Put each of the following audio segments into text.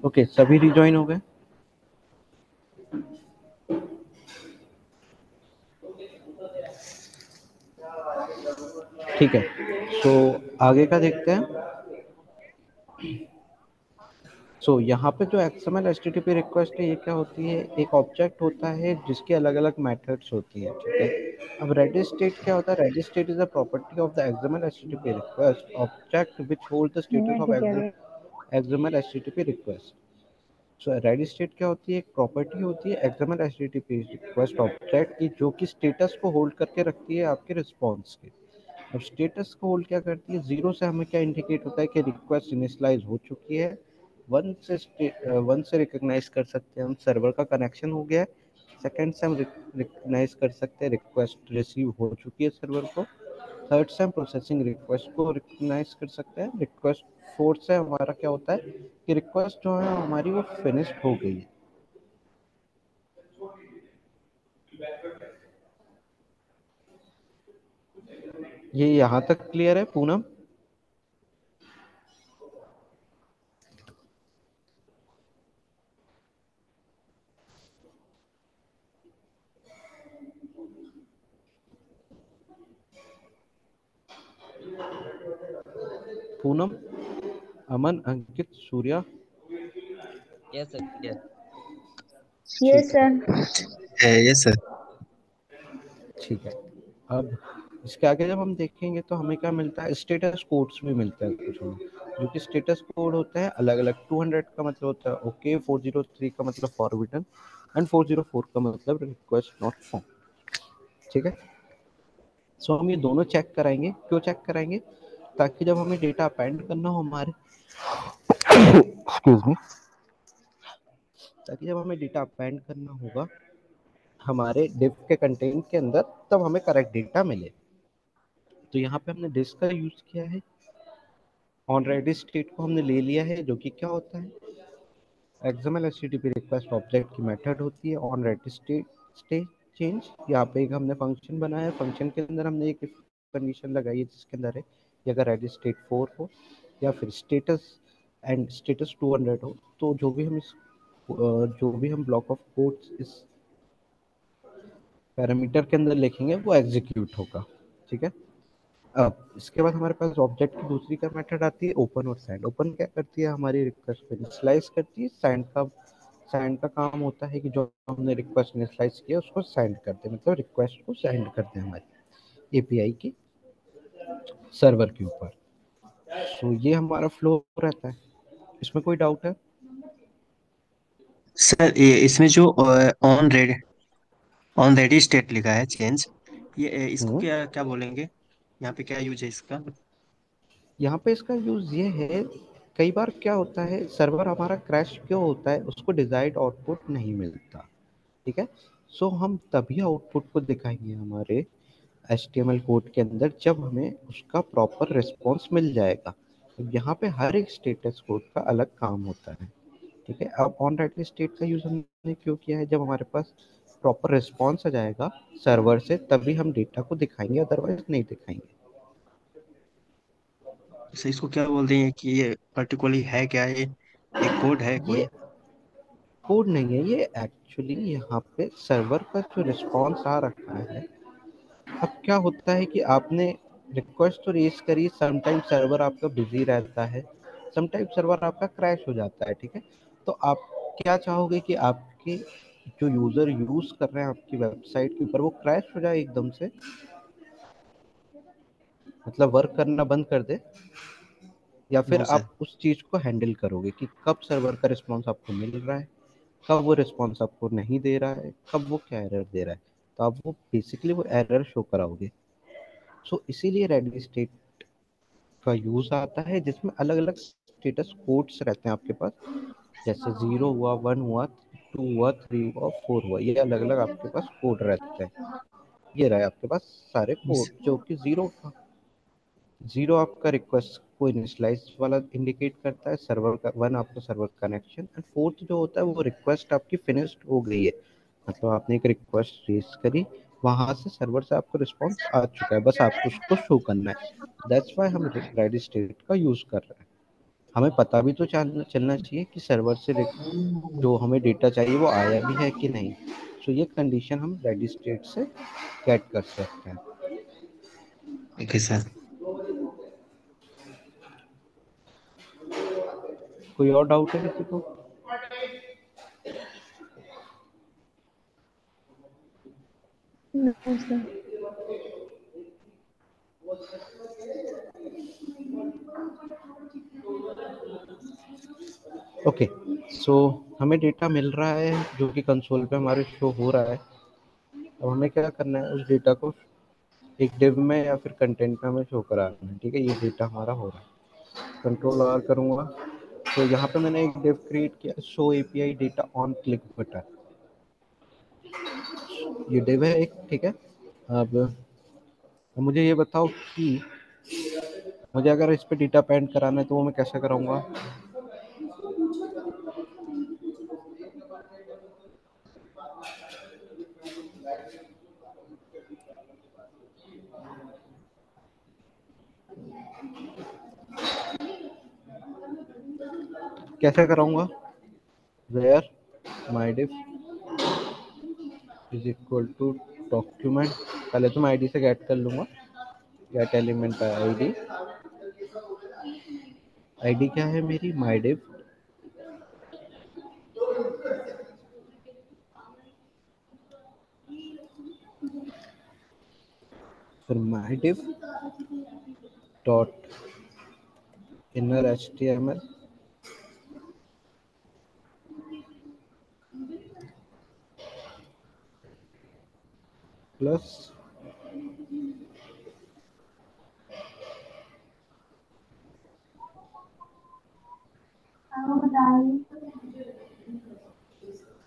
Okay, सभी rejoin हो गए। ठीक है, सो आगे का देखते हैं। यहाँ पे जो XML HTTP रिक्वेस्ट है, ये क्या होती है? एक ऑब्जेक्ट होता है जिसकी अलग अलग मेथड्स होती हैं, ठीक है। अब रेडी स्टेट क्या होता है? Ready state is a property of the XML HTTP request object which hold the status of XML HTTP request. Ready state क्या होती है? एक प्रॉपर्टी होती है XML HTTP रिक्वेस्ट ऑब्जेक्ट की, जो कि स्टेटस को होल्ड करके रखती है आपके रिस्पॉन्स के। अब स्टेटस को होल्ड क्या करती है? जीरो से हमें क्या इंडिकेट होता है कि रिक्वेस्ट इनिशियलाइज हो चुकी है। वन से रिकॉग्नाइज कर सकते हैं हम सर्वर का कनेक्शन हो गया है। सेकंड से हम रिकॉग्नाइज कर सकते हैं रिक्वेस्ट रिसीव हो चुकी है सर्वर को। थर्ड से हम प्रोसेसिंग रिक्वेस्ट को रिकॉग्नाइज कर सकते हैं रिक्वेस्ट। फोर्थ से हमारा क्या होता है कि रिक्वेस्ट जो है हमारी वो फिनिश्ड हो गई है। ये यहाँ तक क्लियर है Poonam? Poonam, Aman, Ankit, Surya. Yes sir, clear. Yes ठीक सर। Yes sir. ठीक है। अब इसके आगे जब हम देखेंगे तो हमें क्या मिलता है? स्टेटस कोड्स भी मिलते हैं कुछ हमें, जो कि स्टेटस कोड होते हैं अलग अलग। 200 का मतलब होता है ओके, 403 का मतलब फॉरबिडन, एंड 404 का मतलब रिक्वेस्ट नॉट फाउंड, ठीक है। हम ये दोनों चेक कराएंगे। क्यों चेक कराएंगे? ताकि जब हमें डेटा अपेंड करना हो हमारे एक्सक्यूज मी, ताकि जब हमें डेटा अपेंड करना होगा हमारे डिफ के कंटेंट के अंदर, तब हमें करेक्ट डेटा मिले। तो यहाँ पे हमने दिस का यूज किया है। ऑन रेडी स्टेट को हमने ले लिया है, जो कि क्या होता है? XML HTTP रिक्वेस्ट ऑब्जेक्ट की मेथड होती है ऑन रेडी स्टेट चेंज। यहाँ पे एक हमने फंक्शन बनाया है, फंक्शन के अंदर हमने एक कंडीशन लगाई है जिसके अंदर है कि अगर रेडी स्टेट 4 हो या फिर स्टेटस एंड स्टेटस 200 हो, तो जो भी हम ब्लॉक ऑफ कोड्स इस पैरामीटर के अंदर लिखेंगे वो एग्जीक्यूट होगा, ठीक है। अब इसके बाद हमारे पास ऑब्जेक्ट की दूसरी का मेथड आती है ओपन और सेंड। ओपन क्या करती है? हमारी रिक्वेस्ट को इनिशियलाइज करती है। सेंड का काम होता है कि जो हमने रिक्वेस्ट इनिशियलाइज किया उसको सेंड करते हैं, मतलब रिक्वेस्ट को सेंड करते हैं हमारी एपीआई की सर्वर के ऊपर। ये हमारा फ्लो रहता है। इसमें कोई डाउट है? सर इसमें जो ऑन रेडी स्टेट लिखा है चेंज, ये इसको हम्म क्या क्या बोलेंगे? यहाँ पे क्या यूज है इसका? यहाँ पे इसका यूज ये है, कई बार क्या होता है सर्वर हमारा क्रैश क्यों होता है? उसको डिजायर्ड आउटपुट नहीं मिलता, ठीक है। हम तभी आउटपुट को दिखाएंगे हमारे HTML कोड के अंदर जब हमें उसका प्रॉपर रिस्पॉन्स मिल जाएगा। अब यहाँ पे हर एक स्टेटस कोड का अलग काम होता है, ठीक है। अब ऑन राइट स्टेट का यूज हमने क्यों किया है? जब हमारे पास प्रॉपर रिस्पॉन्स आ जाएगा सर्वर से तभी हम डेटा को दिखाएंगे, अदरवाइज नहीं दिखाएंगे। सर इसको क्या बोलते हैं कि ये पर्टिकुलरली है क्या? ये एक कोड है ये कोई? कोड नहीं है, ये एक्चुअली यहाँ पे सर्वर का जो रिस्पॉन्स आ रखा है। अब क्या होता है कि आपने रिक्वेस्ट तो रेज करी, समटाइम सर्वर आपका बिजी रहता है, समटाइम सर्वर आपका क्रैश हो जाता है, ठीक है। तो आप क्या चाहोगे कि आपके जो यूजर यूज कर रहे हैं आपकी वेबसाइट के ऊपर वो क्रैश हो जाए एकदम से, मतलब वर्क करना बंद कर दे, या फिर नो सर। आप उस चीज को हैंडल करोगे कि कब सर्वर का रिस्पॉन्स आपको मिल रहा है, कब वो रिस्पॉन्स आपको नहीं दे रहा है, कब वो क्या एरर दे रहा है, तो आप वो बेसिकली वो एरर शो कराओगे। सो इसीलिए रेडी स्टेट का यूज आता है, जिसमें अलग अलग स्टेटस कोड्स रहते हैं आपके पास, जैसे 0 हुआ, 1 हुआ, 2 हुआ, 3 हुआ, 4 हुआ, ये अलग अलग आपके पास कोड रहते हैं। ये रहे आपके पास सारे कोड, जो कि जीरो आपका रिक्वेस्ट को इनिशियलाइज वाला इंडिकेट करता है, सर्वर का 1 आपका सर्वर कनेक्शन, एंड फोर्थ जो होता है वो रिक्वेस्ट आपकी फिनिश्ड हो गई है, मतलब आपने एक रिक्वेस्ट रेज करी, वहां से सर्वर से आपको रिस्पॉन्स आ चुका है, बस आपको उसको शो करना है। दैट्स वाई हम रेडी स्टेट का यूज कर रहे हैं। हमें पता भी तो चलना चाहिए कि सर्वर से जो हमें डेटा चाहिए वो आया भी है कि नहीं। सो ये कंडीशन हम रेडी स्टेट से गेट कर सकते हैं। Okay sir. कोई और डाउट है किसी को? No, sir. ओके, सो हमें डेटा मिल रहा है जो कि कंसोल पे हमारे शो हो रहा है। अब हमें क्या करना है, उस डेटा को एक डिव में या फिर कंटेंट में हमें शो कराना है। ठीक है, ये डेटा हमारा हो रहा है, कंट्रोल आर करूँगा तो यहाँ पे मैंने एक डिव क्रिएट किया, show API data on click button, ये डिव है एक। ठीक है, अब मुझे ये बताओ कि मुझे अगर इस पे डेटा पेंट कराना है तो वो मैं कैसे कराऊंगा? कैसे कराऊंगा? Where my diff is equal to document, पहले तो मैं आईडी से गेट कर लूंगा, गेट एलिमेंट आईडी। आईडी क्या है मेरी? माई डिफ, फिर my div dot inner H T M L plus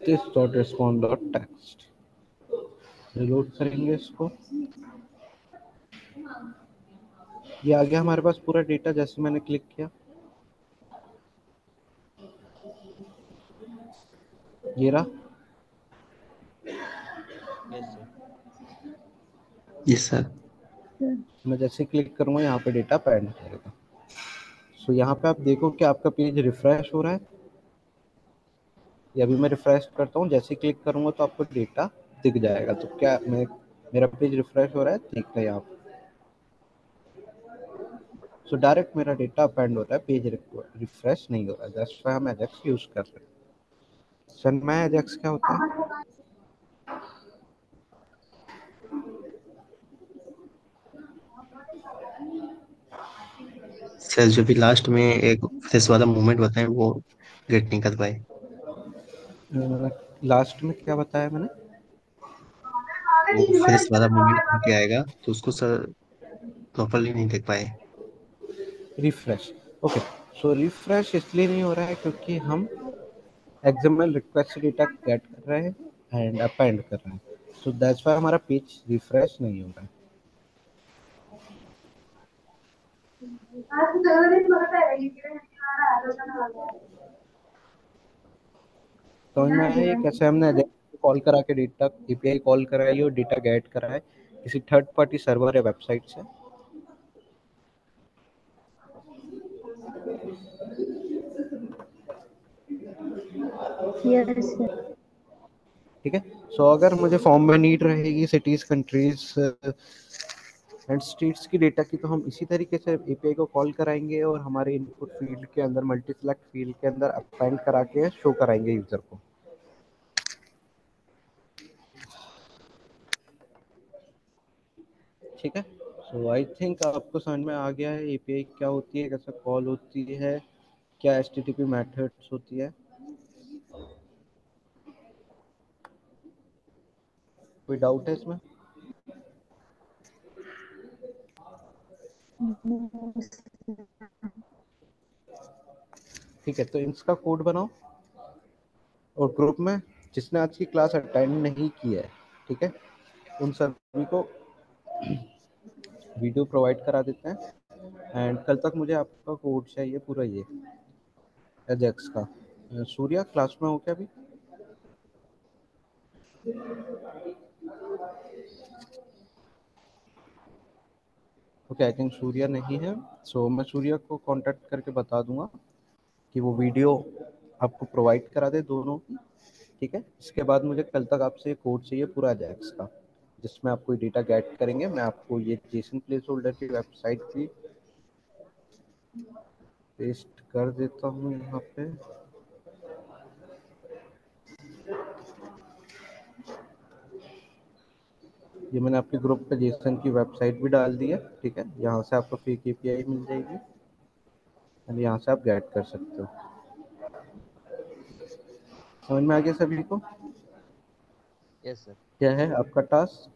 this dot respond dot text. Reload करेंगे इसको, ये आ गया हमारे पास पूरा डेटा जैसे मैंने क्लिक किया, ये रहा। Yes sir. Yes sir. मैं जैसे क्लिक करूंगा यहाँ पे डेटा पैड करेगा। सो यहाँ पे आप देखो कि आपका पेज रिफ्रेश हो रहा है, या अभी मैं रिफ्रेश करता हूँ, जैसे क्लिक करूंगा तो आपको डेटा दिख जाएगा। तो क्या मैं, मेरा पेज रिफ्रेश हो रहा है, दिख रहा है यहाँ पे। सो डायरेक्ट मेरा डेटा अपेंड हो रहा है, पेज रिफ्रेश नहीं हो रहा है। दैट्स व्हाई हम एजेक्स यूज कर रहे हैं। सन में एजेक्स क्या होता है? सर जो भी लास्ट में एक फ्रेश वाला मूवमेंट बताएं वो गेट नहीं कर पाए। लास्ट में क्या बताया मैंने? वो फेस वाला मूवमेंट होके आएगा तो उसको सर प्रॉपरली नहीं देख पाए। Refresh, okay. सो रिफ्रेश इसलिए नहीं हो रहा है क्योंकि हम एक्सएमएल रिक्वेस्ट डेटा गेट कर रहे हैं एंड अपेंड कर रहे हैं। सो दैट्स व्हाई हमारा पेज रिफ्रेश नहीं हो रहा है। समझ में आया ये कैसे हमने एजेक्स कॉल करा के डेटा एपीआई कॉल कराई और डेटा गेट करा है किसी थर्ड पार्टी सर्वर या वेबसाइट से? Yes, sir. ठीक है, सो अगर मुझे फॉर्म में नीड रहेगी सिटीज, कंट्रीज एंड स्टेट्स की डेटा की, तो हम इसी तरीके से एपीआई को कॉल कराएंगे और हमारे इनपुट फील्ड के अंदर, मल्टी सेलेक्ट फील्ड के अंदर अपेंड करा के शो कराएंगे यूजर को। ठीक है, सो आई थिंक आपको समझ में आ गया है एपीआई क्या होती है, कैसे कॉल होती है, क्या एचटीटीपी मेथड्स होती है। कोई डाउट है इसमें? No, sir. ठीक है, तो इसका कोड बनाओ और ग्रुप में जिसने आज की क्लास अटेंड नहीं की है, ठीक है, उन सभी को वीडियो प्रोवाइड करा देते हैं। एंड कल तक मुझे आपका कोड चाहिए पूरा, ये एजेक्स का। सूर्या क्लास में हो क्या अभी? ओके, आई थिंक सूर्या नहीं है। सो मैं सूर्या को कांटेक्ट करके बता दूंगा कि वो वीडियो आपको प्रोवाइड करा दे दोनों की। ठीक है, इसके बाद मुझे कल तक आपसे कोड चाहिए पूरा एजेक्स का, जिसमें आप कोई डेटा गेट करेंगे। मैं आपको ये जेसन प्लेस होल्डर की वेबसाइट भी पेस्ट कर देता हूँ यहाँ पे। ये मैंने आपके ग्रुप पे जेसन की वेबसाइट भी डाल दी है। ठीक है, यहाँ से आपको फेक एपीआई मिल जाएगी और यहाँ से आप गेट कर सकते हो। समझ में आ गया सभी को? Yes sir. क्या है आपका टास्क?